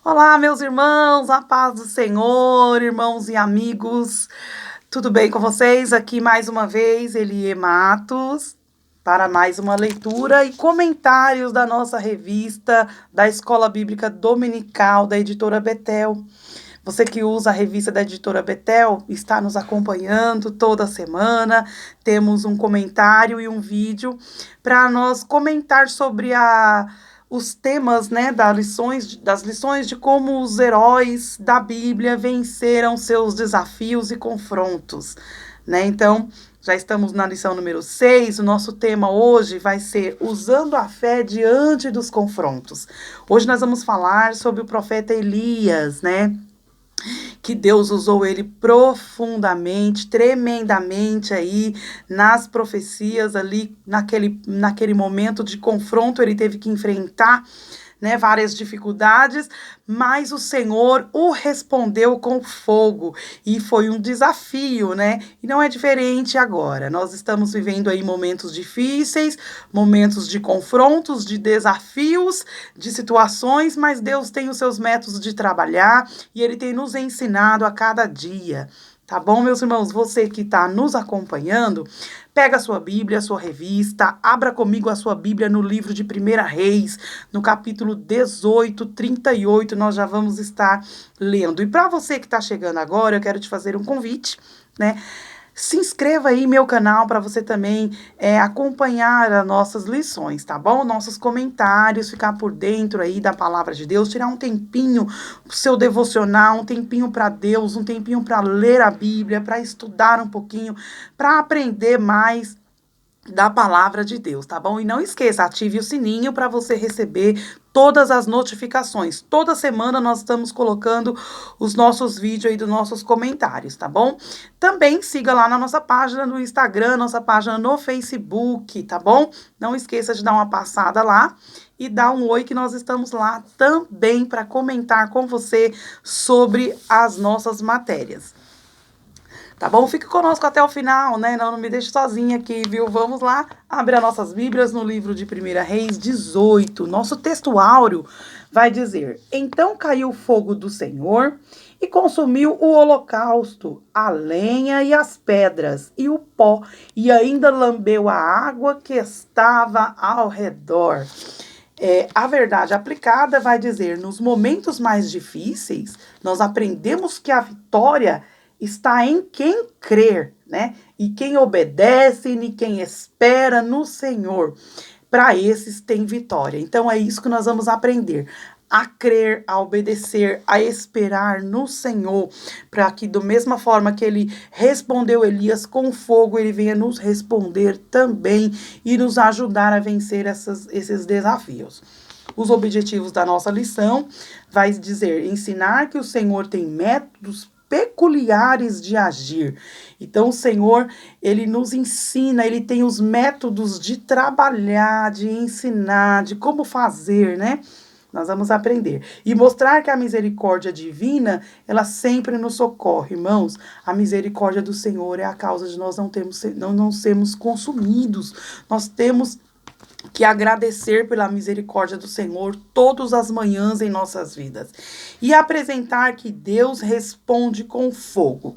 Olá, meus irmãos, a paz do Senhor, irmãos e amigos, tudo bem com vocês? Aqui mais uma vez, Elie Matos, para mais uma leitura e comentários da nossa revista da Escola Bíblica Dominical da Editora Betel. Você que usa a revista da Editora Betel está nos acompanhando toda semana. Temos um comentário e um vídeo para nós comentar sobre os temas, né, das lições de como os heróis da Bíblia venceram seus desafios e confrontos, né? Então, já estamos na lição número 6. O nosso tema hoje vai ser usando a fé diante dos confrontos. Hoje nós vamos falar sobre o profeta Elias, né? Que Deus usou ele profundamente, tremendamente aí nas profecias ali, naquele momento de confronto, ele teve que enfrentar, né, várias dificuldades, mas o Senhor o respondeu com fogo e foi um desafio, né? E não é diferente agora. Nós estamos vivendo aí momentos difíceis, momentos de confrontos, de desafios, de situações, mas Deus tem os seus métodos de trabalhar e ele tem nos ensinado a cada dia. Tá bom, meus irmãos? Você que está nos acompanhando, pega a sua Bíblia, a sua revista, abra comigo a sua Bíblia no livro de 1 Reis, no capítulo 18, 38, nós já vamos estar lendo. E para você que está chegando agora, eu quero te fazer um convite, né? Se inscreva aí no meu canal para você também acompanhar as nossas lições, tá bom? Nossos comentários, ficar por dentro aí da palavra de Deus, tirar um tempinho pro seu devocional, um tempinho para Deus, um tempinho para ler a Bíblia, para estudar um pouquinho, para aprender mais da palavra de Deus, tá bom? E não esqueça, ative o sininho para você receber todas as notificações. Toda semana nós estamos colocando os nossos vídeos aí dos nossos comentários, tá bom? Também siga lá na nossa página no Instagram, nossa página no Facebook, tá bom? Não esqueça de dar uma passada lá e dar um oi que nós estamos lá também para comentar com você sobre as nossas matérias. Tá bom? Fique conosco até o final, né? Não me deixe sozinha aqui, viu? Vamos lá abrir as nossas Bíblias no livro de 1 Reis 18. Nosso texto áureo vai dizer: Então caiu o fogo do Senhor e consumiu o holocausto, a lenha e as pedras, e o pó, e ainda lambeu a água que estava ao redor. A verdade aplicada vai dizer: nos momentos mais difíceis, nós aprendemos que a vitória está em quem crer, né? E quem obedece e quem espera no Senhor. Para esses tem vitória. Então é isso que nós vamos aprender. A crer, a obedecer, a esperar no Senhor, para que, da mesma forma que ele respondeu Elias com fogo, ele venha nos responder também e nos ajudar a vencer esses desafios. Os objetivos da nossa lição vai dizer: ensinar que o Senhor tem métodos peculiares de agir. Então, o Senhor, ele nos ensina, ele tem os métodos de trabalhar, de ensinar, de como fazer, né? Nós vamos aprender. E mostrar que a misericórdia divina, ela sempre nos socorre, irmãos. A misericórdia do Senhor é a causa de nós não sermos consumidos. Nós temos que agradecer pela misericórdia do Senhor todas as manhãs em nossas vidas. E apresentar que Deus responde com fogo.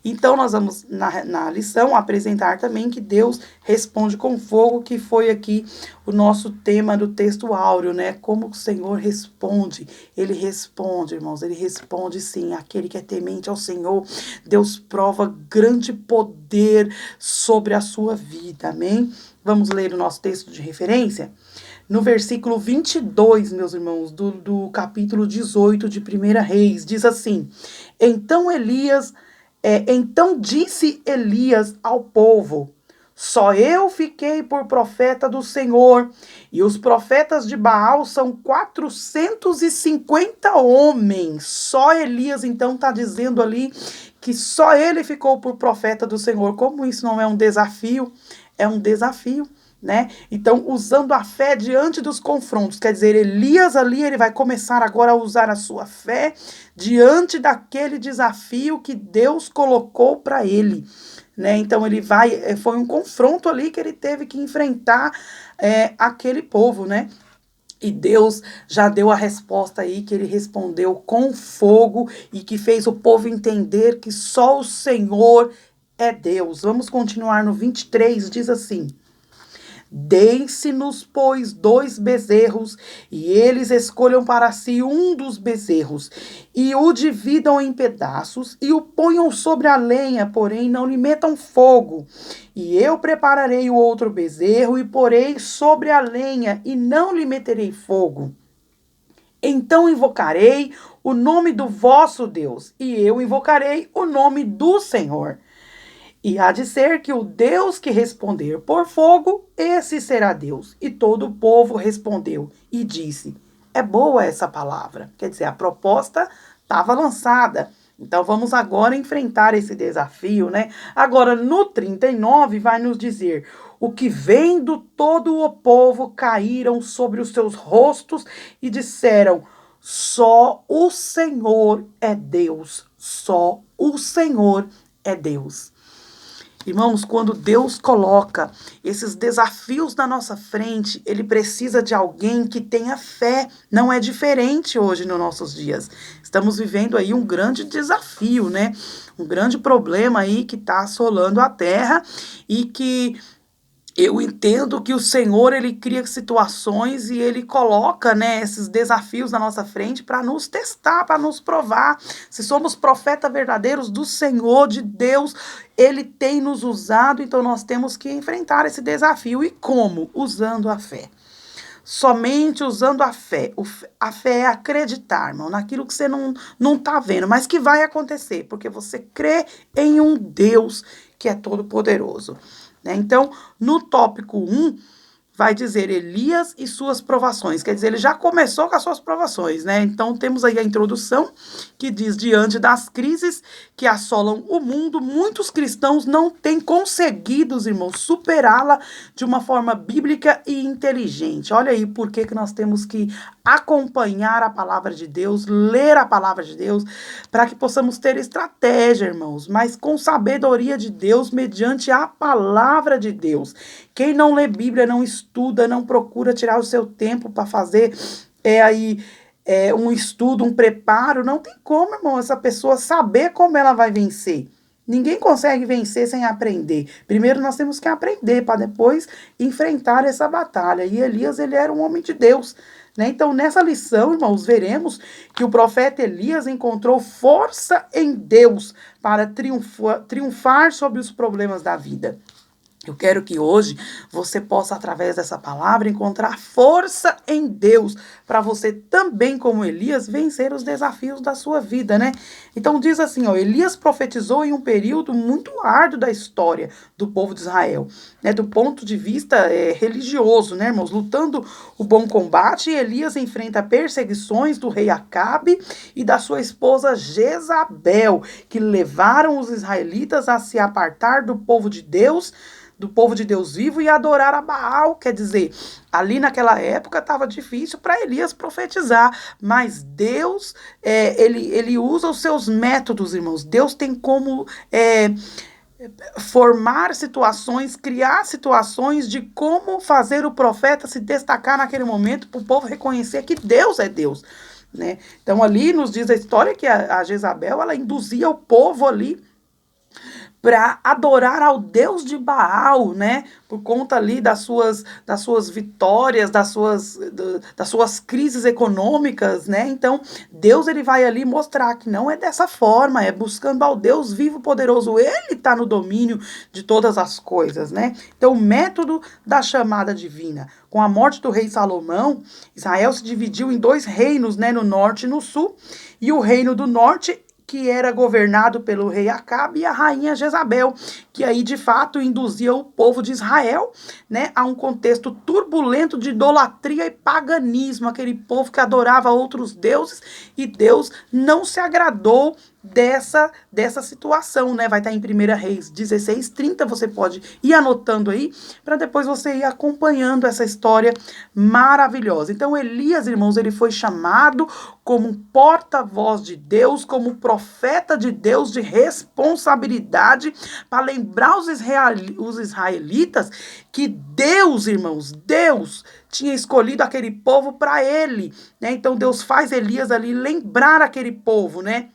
Então, nós vamos, na lição, apresentar também que Deus responde com fogo, que foi aqui o nosso tema do texto áureo, né? Como o Senhor responde. Ele responde, irmãos, ele responde sim. Aquele que é temente ao Senhor, Deus prova grande poder sobre a sua vida, amém? Vamos ler o nosso texto de referência? No versículo 22, meus irmãos, do capítulo 18 de 1 Reis, diz assim: Então disse Elias ao povo: Só eu fiquei por profeta do Senhor, e os profetas de Baal são 450 homens. Só Elias, então, está dizendo ali que só ele ficou por profeta do Senhor. Como isso não é um desafio? É um desafio, né? Então, usando a fé diante dos confrontos. Quer dizer, Elias ali, ele vai começar agora a usar a sua fé diante daquele desafio que Deus colocou para ele, né? Então, foi um confronto ali que ele teve que enfrentar aquele povo, né? E Deus já deu a resposta aí, que ele respondeu com fogo e que fez o povo entender que só o Senhor é Deus. Vamos continuar no 23, diz assim: Deem-se-nos, pois, 2 bezerros, e eles escolham para si um dos bezerros, e o dividam em pedaços, e o ponham sobre a lenha, porém não lhe metam fogo. E eu prepararei o outro bezerro, e porei sobre a lenha, e não lhe meterei fogo. Então invocarei o nome do vosso Deus, e eu invocarei o nome do Senhor. E há de ser que o Deus que responder por fogo, esse será Deus. E todo o povo respondeu e disse: é boa essa palavra. Quer dizer, a proposta estava lançada. Então vamos agora enfrentar esse desafio, né? Agora no 39 vai nos dizer: o que vendo todo o povo caíram sobre os seus rostos e disseram: só o Senhor é Deus, só o Senhor é Deus. Irmãos, quando Deus coloca esses desafios na nossa frente, ele precisa de alguém que tenha fé. Não é diferente hoje nos nossos dias. Estamos vivendo aí um grande desafio, né? Um grande problema aí que está assolando a terra e que eu entendo que o Senhor, ele cria situações e ele coloca, né, esses desafios na nossa frente para nos testar, para nos provar. Se somos profetas verdadeiros do Senhor, de Deus, ele tem nos usado, então nós temos que enfrentar esse desafio. E como? Usando a fé. Somente usando a fé. A fé é acreditar, irmão, naquilo que você não tá vendo, mas que vai acontecer, porque você crê em um Deus que é todo-poderoso. Né? Então, no tópico 1, vai dizer Elias e suas provações. Quer dizer, ele já começou com as suas provações, né? Então, temos aí a introdução que diz: diante das crises que assolam o mundo, muitos cristãos não têm conseguido, irmãos, superá-la de uma forma bíblica e inteligente. Olha aí por que nós temos que acompanhar a palavra de Deus, ler a palavra de Deus, para que possamos ter estratégia, irmãos, mas com sabedoria de Deus, mediante a palavra de Deus. Quem não lê Bíblia, não estuda, não procura tirar o seu tempo para fazer um estudo, um preparo, não tem como, irmão, essa pessoa saber como ela vai vencer. Ninguém consegue vencer sem aprender. Primeiro nós temos que aprender para depois enfrentar essa batalha. E Elias, ele era um homem de Deus, né? Então, nessa lição, irmãos, veremos que o profeta Elias encontrou força em Deus para triunfar sobre os problemas da vida. Eu quero que hoje você possa, através dessa palavra, encontrar força em Deus para você também, como Elias, vencer os desafios da sua vida, né? Então diz assim, ó, Elias profetizou em um período muito árduo da história do povo de Israel, né? Do ponto de vista religioso, né, irmãos? Lutando o bom combate, Elias enfrenta perseguições do rei Acabe e da sua esposa Jezabel, que levaram os israelitas a se apartar do povo de Deus vivo e adorar a Baal. Quer dizer, ali naquela época estava difícil para Elias profetizar, mas Deus, ele usa os seus métodos, irmãos. Deus tem como formar situações, criar situações de como fazer o profeta se destacar naquele momento para o povo reconhecer que Deus é Deus. Né? Então ali nos diz a história que a Jezabel, ela induzia o povo ali para adorar ao Deus de Baal, né? Por conta ali das suas vitórias, das suas crises econômicas, né? Então, Deus, ele vai ali mostrar que não é dessa forma, é buscando ao Deus vivo, poderoso. Ele está no domínio de todas as coisas, né? Então, o método da chamada divina. Com a morte do rei Salomão, Israel se dividiu em 2 reinos, né? No norte e no sul. E o reino do norte, que era governado pelo rei Acabe, e a rainha Jezabel, que aí de fato induzia o povo de Israel, né, a um contexto turbulento de idolatria e paganismo, aquele povo que adorava outros deuses, e Deus não se agradou dessa situação, né? Vai estar em 1 Reis 16:30, você pode ir anotando aí, para depois você ir acompanhando essa história maravilhosa. Então, Elias, irmãos, ele foi chamado como um porta-voz de Deus, como profeta de Deus, de responsabilidade, para lembrar os israelitas que Deus, irmãos, Deus tinha escolhido aquele povo para ele, né? Então Deus faz Elias ali lembrar aquele povo, né?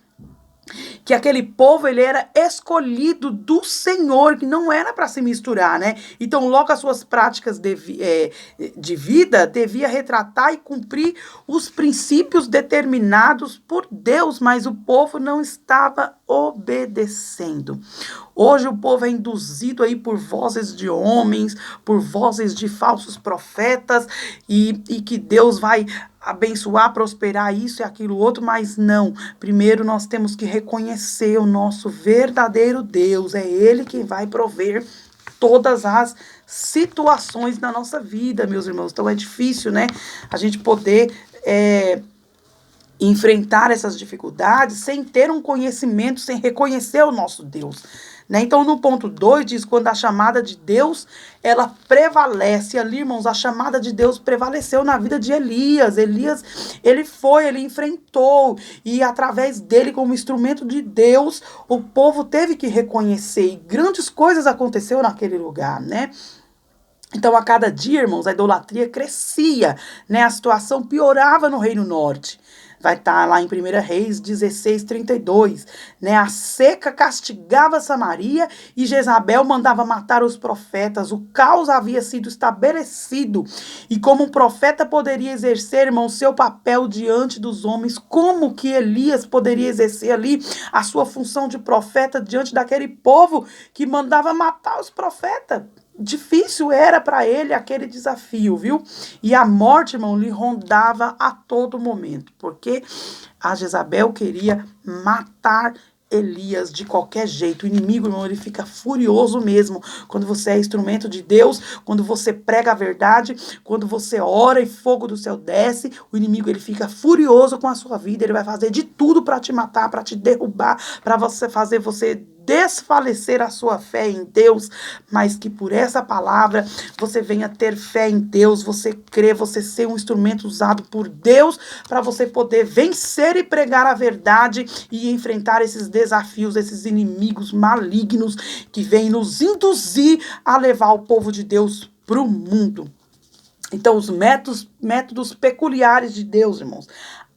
Que aquele povo ele era escolhido do Senhor, que não era para se misturar, né? Então, logo as suas práticas de vida devia retratar e cumprir os princípios determinados por Deus, mas o povo não estava obedecendo. Hoje o povo é induzido aí por vozes de homens, por vozes de falsos profetas, e que Deus vai abençoar, prosperar isso e aquilo outro, mas não. Primeiro nós temos que reconhecer o nosso verdadeiro Deus. É Ele quem vai prover todas as situações da nossa vida, meus irmãos. Então é difícil, né? A gente poder enfrentar essas dificuldades sem ter um conhecimento, sem reconhecer o nosso Deus. Né? Então, no ponto 2, diz quando a chamada de Deus, ela prevalece. Ali, irmãos, a chamada de Deus prevaleceu na vida de Elias. Elias, ele enfrentou, e através dele, como instrumento de Deus, o povo teve que reconhecer, e grandes coisas aconteceram naquele lugar, né? Então, a cada dia, irmãos, a idolatria crescia, né? A situação piorava no Reino Norte. Vai estar lá em 1 Reis 16:32, né? A seca castigava Samaria e Jezabel mandava matar os profetas. O caos havia sido estabelecido. E como um profeta poderia exercer, irmão, seu papel diante dos homens, como que Elias poderia exercer ali a sua função de profeta diante daquele povo que mandava matar os profetas? Difícil era para ele aquele desafio, viu? E a morte, irmão, lhe rondava a todo momento, porque a Jezabel queria matar Elias de qualquer jeito. O inimigo, irmão, ele fica furioso mesmo quando você é instrumento de Deus, quando você prega a verdade, quando você ora e fogo do céu desce. O inimigo, ele fica furioso com a sua vida, ele vai fazer de tudo para te matar, para te derrubar, para fazer você desfalecer a sua fé em Deus, mas que por essa palavra você venha ter fé em Deus, você crer, você ser um instrumento usado por Deus para você poder vencer e pregar a verdade e enfrentar esses desafios, esses inimigos malignos que vêm nos induzir a levar o povo de Deus para o mundo. Então, os métodos peculiares de Deus, irmãos.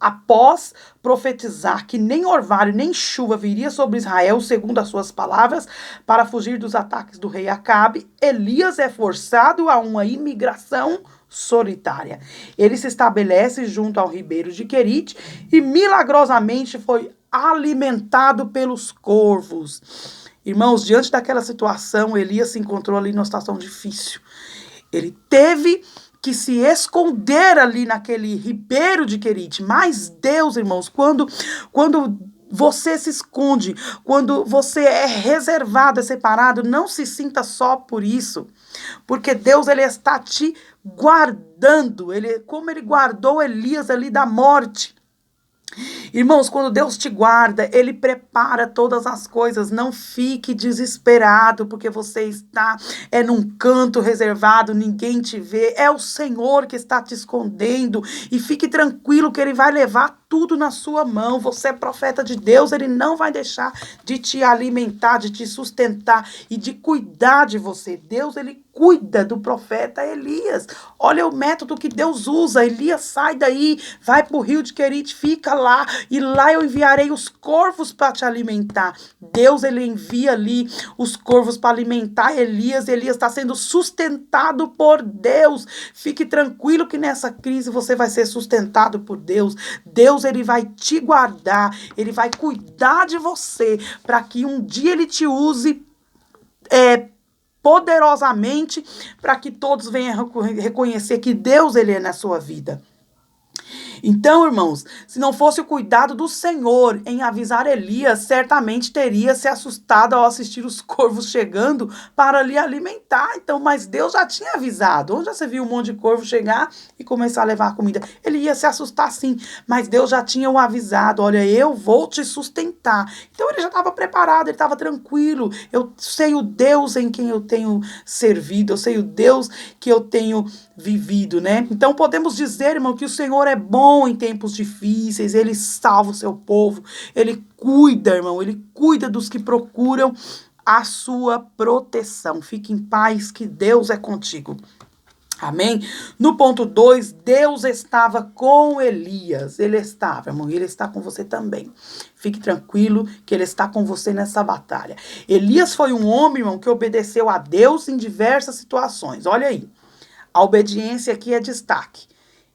Após profetizar que nem orvalho nem chuva viria sobre Israel, segundo as suas palavras, para fugir dos ataques do rei Acabe, Elias é forçado a uma imigração solitária. Ele se estabelece junto ao ribeiro de Querite e milagrosamente foi alimentado pelos corvos. Irmãos, diante daquela situação, Elias se encontrou ali numa situação difícil. Ele teve que se esconder ali naquele ribeiro de Querite. Mas Deus, irmãos, quando você se esconde, quando você é reservado, é separado, não se sinta só por isso. Porque Deus, ele está te guardando. Como ele guardou Elias ali da morte. Irmãos, quando Deus te guarda, Ele prepara todas as coisas. Não fique desesperado porque você está num canto reservado, ninguém te vê. É o Senhor que está te escondendo. E fique tranquilo que Ele vai levar tudo na sua mão. Você é profeta de Deus, Ele não vai deixar de te alimentar, de te sustentar e de cuidar de você. Deus, Ele cuida do profeta Elias. Olha o método que Deus usa. Elias sai daí, vai para o rio de Querite, fica lá, e lá eu enviarei os corvos para te alimentar. Deus, ele envia ali os corvos para alimentar Elias. Elias está sendo sustentado por Deus. Fique tranquilo que nessa crise você vai ser sustentado por Deus. Deus, ele vai te guardar, ele vai cuidar de você, para que um dia ele te use poderosamente, para que todos venham reconhecer que Deus, ele é na sua vida. Então, irmãos, se não fosse o cuidado do Senhor em avisar Elias, certamente teria se assustado ao assistir os corvos chegando para lhe alimentar. Então, mas Deus já tinha avisado. Onde você viu um monte de corvo chegar e começar a levar a comida? Ele ia se assustar sim, mas Deus já tinha o avisado. Olha, eu vou te sustentar. Então ele já estava preparado, ele estava tranquilo. Eu sei o Deus em quem eu tenho servido, eu sei o Deus que eu tenho vivido, né? Então podemos dizer, irmão, que o Senhor é bom em tempos difíceis, ele salva o seu povo, ele cuida, irmão, ele cuida dos que procuram a sua proteção. Fique em paz, que Deus é contigo. Amém? No ponto 2, Deus estava com Elias. Ele estava, irmão, e ele está com você também. Fique tranquilo que ele está com você nessa batalha. Elias foi um homem, irmão, que obedeceu a Deus em diversas situações. Olha aí, a obediência aqui é destaque.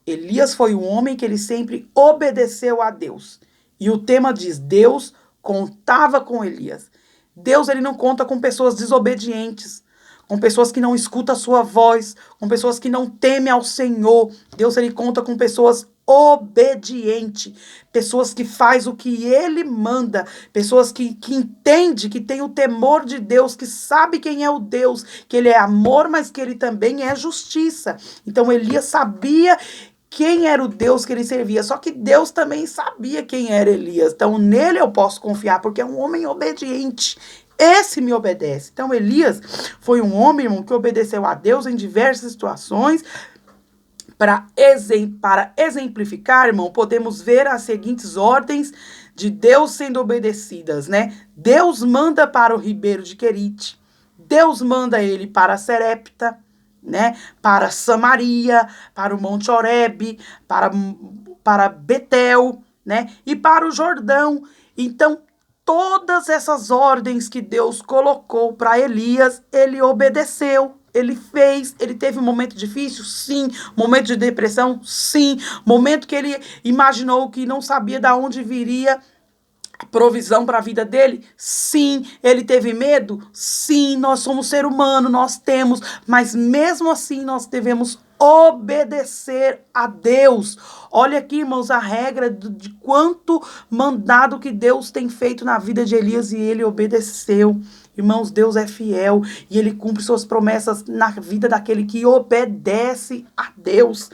Elias foi um homem que ele sempre obedeceu a Deus. E o tema diz, Deus contava com Elias. Deus, ele não conta com pessoas desobedientes, com pessoas que não escutam a sua voz, com pessoas que não temem ao Senhor. Deus, ele conta com pessoas obedientes, pessoas que faz o que ele manda, pessoas que entende, que tem o temor de Deus, que sabe quem é o Deus, que ele é amor, mas que ele também é justiça. Então Elias sabia quem era o Deus que ele servia, só que Deus também sabia quem era Elias. Então nele eu posso confiar, porque é um homem obediente. Esse me obedece. Então Elias foi um homem, irmão, que obedeceu a Deus em diversas situações. Para exemplificar, irmão, podemos ver as seguintes ordens de Deus sendo obedecidas, né? Deus manda para o ribeiro de Querite. Deus manda ele para Serepta, né? Para Samaria, para o Monte Horebe, para Betel, né? E para o Jordão. Então, todas essas ordens que Deus colocou para Elias, ele obedeceu, ele fez. Ele teve um momento difícil? Sim. Momento de depressão? Sim. Momento que ele imaginou que não sabia de onde viria a provisão para a vida dele? Sim. Ele teve medo? Sim. Nós somos ser humano, nós temos, mas mesmo assim nós devemos obedecer a Deus. Olha aqui, irmãos, a regra de quanto mandado que Deus tem feito na vida de Elias e ele obedeceu. Irmãos, Deus é fiel e ele cumpre suas promessas na vida daquele que obedece a Deus.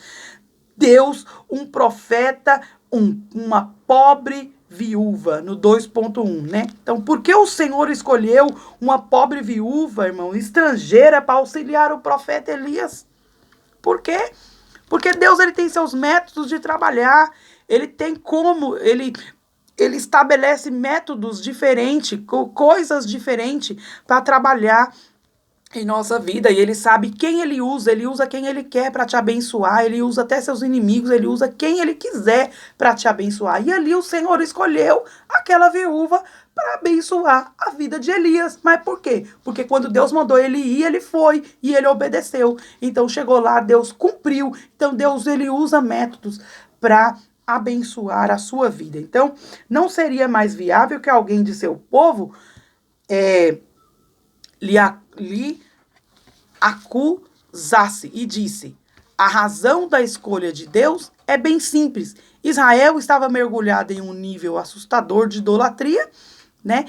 Deus, um profeta, uma pobre viúva, no 2.1, né? Então, por que o Senhor escolheu uma pobre viúva, irmão, estrangeira, para auxiliar o profeta Elias? Por quê? Porque Deus, ele tem seus métodos de trabalhar, ele tem como, ele estabelece métodos diferentes, coisas diferentes para trabalhar em nossa vida, e ele sabe quem ele usa quem ele quer para te abençoar, ele usa até seus inimigos, ele usa quem ele quiser para te abençoar. E ali o Senhor escolheu aquela viúva para abençoar a vida de Elias. Mas por quê? Porque quando Deus mandou ele ir, ele foi e ele obedeceu. Então chegou lá, Deus cumpriu. Então Deus, ele usa métodos para abençoar a sua vida. Então não seria mais viável que alguém de seu povo lhe acusasse e disse: a razão da escolha de Deus é bem simples. Israel estava mergulhado em um nível assustador de idolatria, né?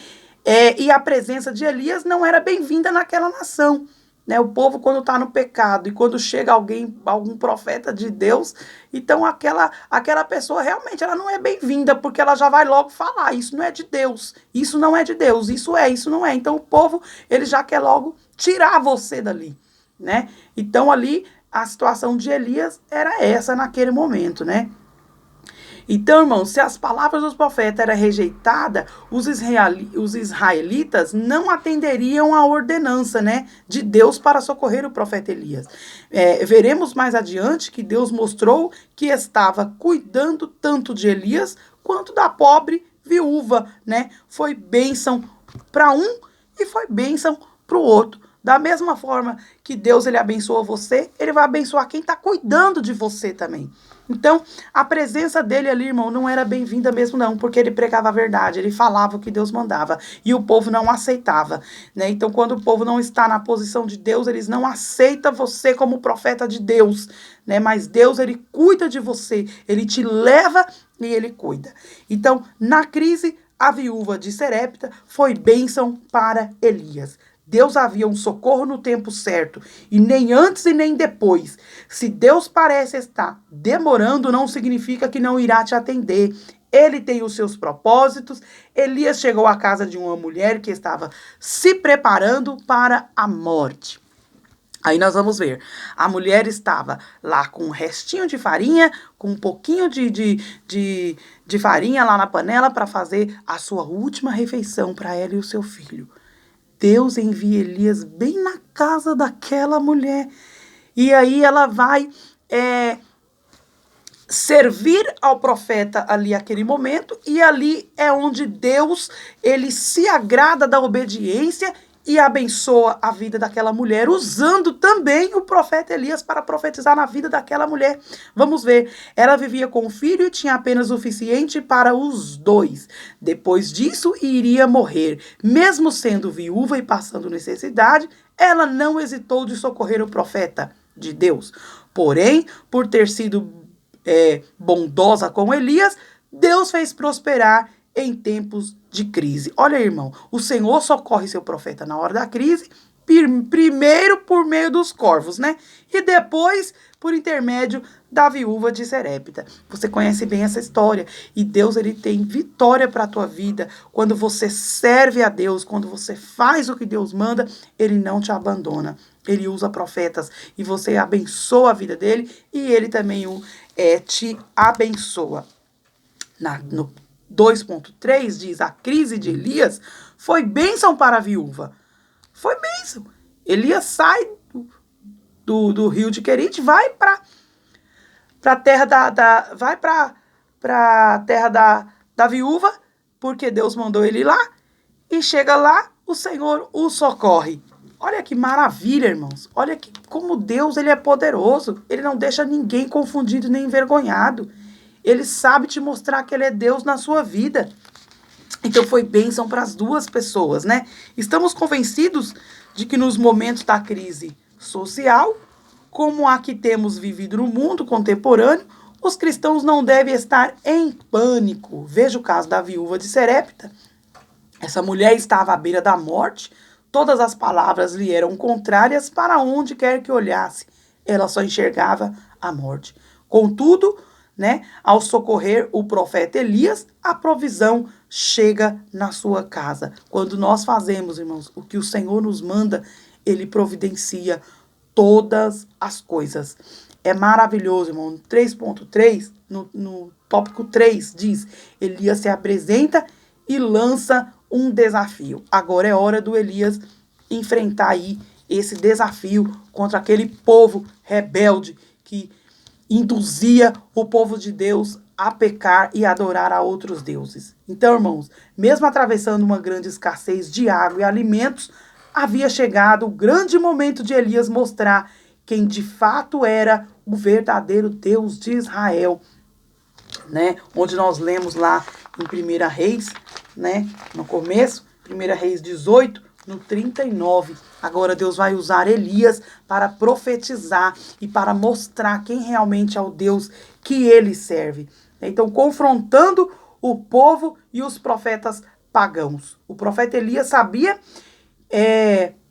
E a presença de Elias não era bem-vinda naquela nação, né? O povo, quando está no pecado e quando chega algum profeta de Deus, então aquela pessoa realmente ela não é bem-vinda, porque ela já vai logo falar: isso não é de Deus, isso não é de Deus, isso não é. Então o povo, ele já quer logo tirar você dali, né? Então ali a situação de Elias era essa naquele momento, né? Então, irmãos, se as palavras dos profetas eram rejeitadas, os israelitas não atenderiam à ordenança, né, de Deus para socorrer o profeta Elias. Veremos mais adiante que Deus mostrou que estava cuidando tanto de Elias quanto da pobre viúva, né? Foi bênção para um e foi bênção para o outro. Da mesma forma que Deus, ele abençoa você, ele vai abençoar quem está cuidando de você também. Então, a presença dele ali, irmão, não era bem-vinda mesmo não, porque ele pregava a verdade, ele falava o que Deus mandava, e o povo não aceitava, né? Então, quando o povo não está na posição de Deus, eles não aceitam você como profeta de Deus, né? Mas Deus, ele cuida de você, ele te leva e ele cuida. Então, na crise, a viúva de Serepta foi bênção para Elias. Deus havia um socorro no tempo certo, e nem antes e nem depois. Se Deus parece estar demorando, não significa que não irá te atender. Ele tem os seus propósitos. Elias chegou à casa de uma mulher que estava se preparando para a morte. Aí nós vamos ver, a mulher estava lá com um restinho de farinha, com um pouquinho de farinha lá na panela para fazer a sua última refeição para ela e o seu filho. Deus envia Elias bem na casa daquela mulher. E aí ela vai servir ao profeta ali aquele momento. E ali é onde Deus, ele se agrada da obediência e abençoa a vida daquela mulher, usando também o profeta Elias para profetizar na vida daquela mulher. Vamos ver, ela vivia com o filho e tinha apenas o suficiente para os dois. Depois disso, iria morrer. Mesmo sendo viúva e passando necessidade, ela não hesitou de socorrer o profeta de Deus. Porém, por ter sido bondosa com Elias, Deus fez prosperar em tempos de crise. Olha, irmão, o Senhor socorre seu profeta na hora da crise, primeiro por meio dos corvos, né? E depois por intermédio da viúva de Serepta. Você conhece bem essa história. E Deus, ele tem vitória para a tua vida. Quando você serve a Deus, quando você faz o que Deus manda, ele não te abandona. Ele usa profetas e você abençoa a vida dele e ele também te abençoa. No 2.3 diz, a crise de Elias foi bênção para a viúva. Foi bênção. Elias sai do rio de Querite, vai para a terra da viúva, porque Deus mandou ele lá, e chega lá, o Senhor o socorre. Olha que maravilha, irmãos. Olha que, como Deus, ele é poderoso. Ele não deixa ninguém confundido nem envergonhado. Ele sabe te mostrar que ele é Deus na sua vida. Então foi bênção para as duas pessoas, né? Estamos convencidos de que nos momentos da crise social, como a que temos vivido no mundo contemporâneo, os cristãos não devem estar em pânico. Veja o caso da viúva de Serepta. Essa mulher estava à beira da morte, todas as palavras lhe eram contrárias para onde quer que olhasse. Ela só enxergava a morte. Contudo, né, ao socorrer o profeta Elias, a provisão chega na sua casa. Quando nós fazemos, irmãos, o que o Senhor nos manda, ele providencia todas as coisas. É maravilhoso, irmão. No 3.3, no tópico 3, diz, Elias se apresenta e lança um desafio. Agora é hora do Elias enfrentar aí esse desafio contra aquele povo rebelde que induzia o povo de Deus a pecar e adorar a outros deuses. Então, irmãos, mesmo atravessando uma grande escassez de água e alimentos, havia chegado o grande momento de Elias mostrar quem de fato era o verdadeiro Deus de Israel, né? Onde nós lemos lá em 1 Reis, né? No começo, 1 Reis 18, no 39. Agora Deus vai usar Elias para profetizar e para mostrar quem realmente é o Deus que ele serve. Então, confrontando o povo e os profetas pagãos. O profeta Elias sabia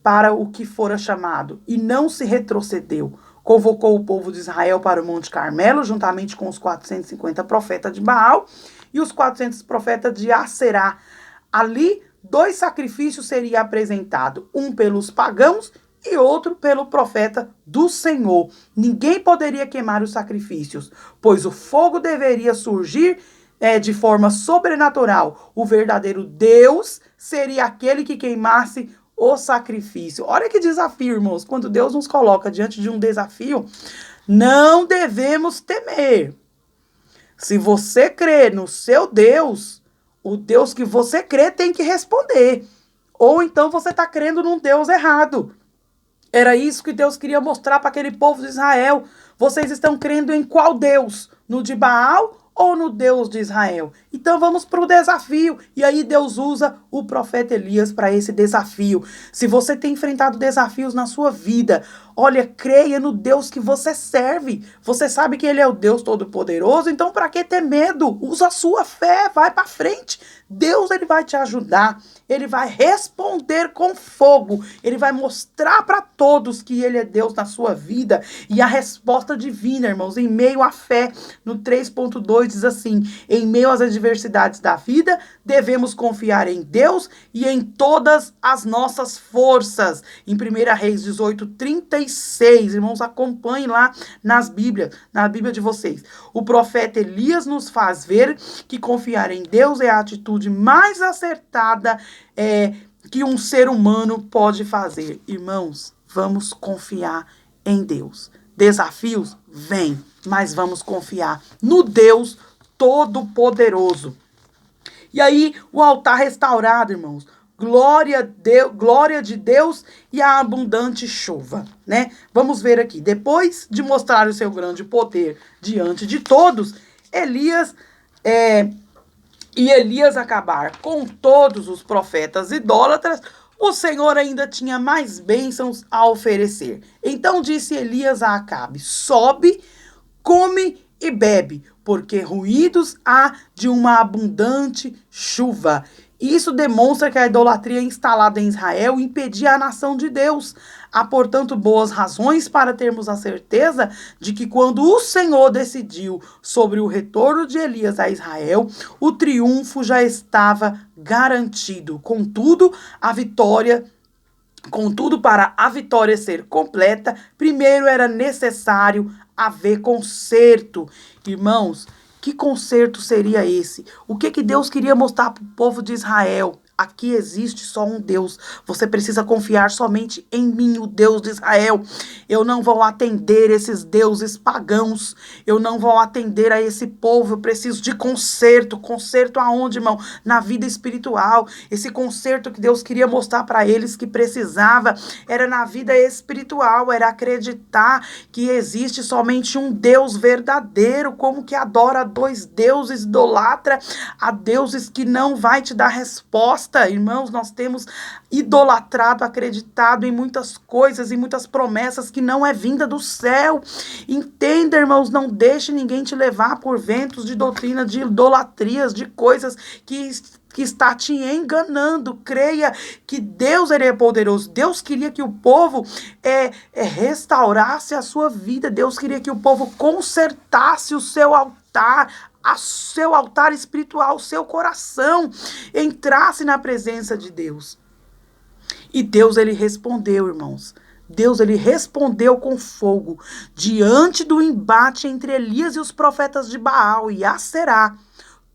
para o que fora chamado e não se retrocedeu. Convocou o povo de Israel para o Monte Carmelo, juntamente com os 450 profetas de Baal e os 400 profetas de Aserá. Ali, 2 sacrifícios seriam apresentados, um pelos pagãos e outro pelo profeta do Senhor. Ninguém poderia queimar os sacrifícios, pois o fogo deveria surgir de forma sobrenatural. O verdadeiro Deus seria aquele que queimasse o sacrifício. Olha que desafio, irmãos. Quando Deus nos coloca diante de um desafio, não devemos temer. Se você crê no seu Deus, o Deus que você crê tem que responder. Ou então você está crendo num Deus errado. Era isso que Deus queria mostrar para aquele povo de Israel. Vocês estão crendo em qual Deus? No de Baal ou no Deus de Israel? Então vamos para o desafio. E aí Deus usa o profeta Elias para esse desafio. Se você tem enfrentado desafios na sua vida, olha, creia no Deus que você serve. Você sabe que Ele é o Deus Todo-Poderoso, então para que ter medo? Usa a sua fé, vai para frente. Deus, Ele vai te ajudar. Ele vai responder com fogo. Ele vai mostrar para todos que Ele é Deus na sua vida. E a resposta divina, irmãos, em meio à fé, no 3.2 diz assim: em meio às adversidades da vida, devemos confiar em Deus e em todas as nossas forças. Em 1 Reis 18:36, irmãos, acompanhem lá nas Bíblias, na Bíblia de vocês. O profeta Elias nos faz ver que confiar em Deus é a atitude mais acertada que um ser humano pode fazer. Irmãos, vamos confiar em Deus. Desafios? Vêm, mas vamos confiar no Deus Todo-Poderoso. E aí, o altar restaurado, irmãos. Glória de Deus e a abundante chuva, né? Vamos ver aqui. Depois de mostrar o seu grande poder diante de todos, Elias acabar com todos os profetas idólatras, o Senhor ainda tinha mais bênçãos a oferecer. Então disse Elias a Acabe: sobe, come e bebe, porque ruídos há de uma abundante chuva. Isso demonstra que a idolatria instalada em Israel impedia a nação de Deus. Há, portanto, boas razões para termos a certeza de que quando o Senhor decidiu sobre o retorno de Elias a Israel, o triunfo já estava garantido. Contudo, para a vitória ser completa, primeiro era necessário haver conserto. Irmãos, que conserto seria esse? O que Deus queria mostrar para o povo de Israel? Aqui existe só um Deus. Você precisa confiar somente em mim, o Deus de Israel. Eu não vou atender esses deuses pagãos. Eu não vou atender a esse povo. Eu preciso de conserto. Conserto aonde, irmão? Na vida espiritual. Esse conserto que Deus queria mostrar para eles que precisava era na vida espiritual. Era acreditar que existe somente um Deus verdadeiro. Como que adora dois deuses, idolatra a deuses que não vai te dar resposta. Irmãos, nós temos idolatrado, acreditado em muitas coisas e muitas promessas que não é vinda do céu. Entenda, irmãos, não deixe ninguém te levar por ventos de doutrina, de idolatrias, de coisas que está te enganando. Creia que Deus, Ele é poderoso. Deus queria que o povo restaurasse a sua vida. Deus queria que o povo consertasse o seu altar, seu altar espiritual, seu coração, entrasse na presença de Deus. E Deus, Ele respondeu, irmãos. Deus, Ele respondeu com fogo. Diante do embate entre Elias e os profetas de Baal e Aserá,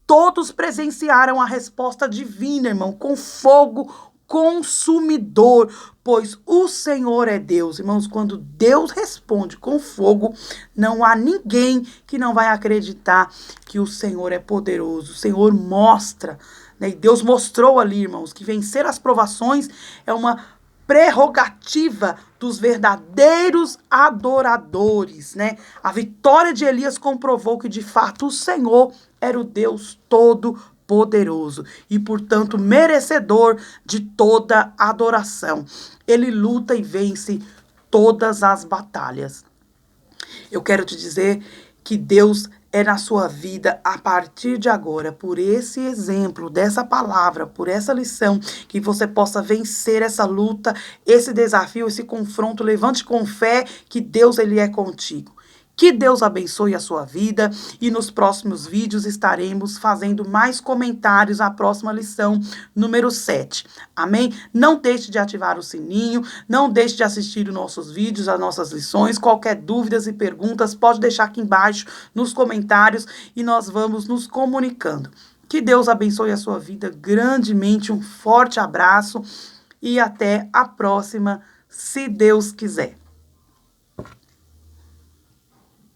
todos presenciaram a resposta divina, irmão, com fogo consumidor, pois o Senhor é Deus. Irmãos, quando Deus responde com fogo, não há ninguém que não vai acreditar que o Senhor é poderoso. O Senhor mostra, né? E Deus mostrou ali, irmãos, que vencer as provações é uma prerrogativa dos verdadeiros adoradores, né? A vitória de Elias comprovou que, de fato, o Senhor era o Deus Todo-Poderoso e, portanto, merecedor de toda adoração. Ele luta e vence todas as batalhas. Eu quero te dizer que Deus é na sua vida a partir de agora, por esse exemplo, dessa palavra, por essa lição, que você possa vencer essa luta, esse desafio, esse confronto. Levante com fé que Deus, Ele é contigo. Que Deus abençoe a sua vida e nos próximos vídeos estaremos fazendo mais comentários à próxima lição, número 7. Amém? Não deixe de ativar o sininho, não deixe de assistir os nossos vídeos, as nossas lições. Qualquer dúvidas e perguntas, pode deixar aqui embaixo nos comentários e nós vamos nos comunicando. Que Deus abençoe a sua vida grandemente. Um forte abraço e até a próxima, se Deus quiser.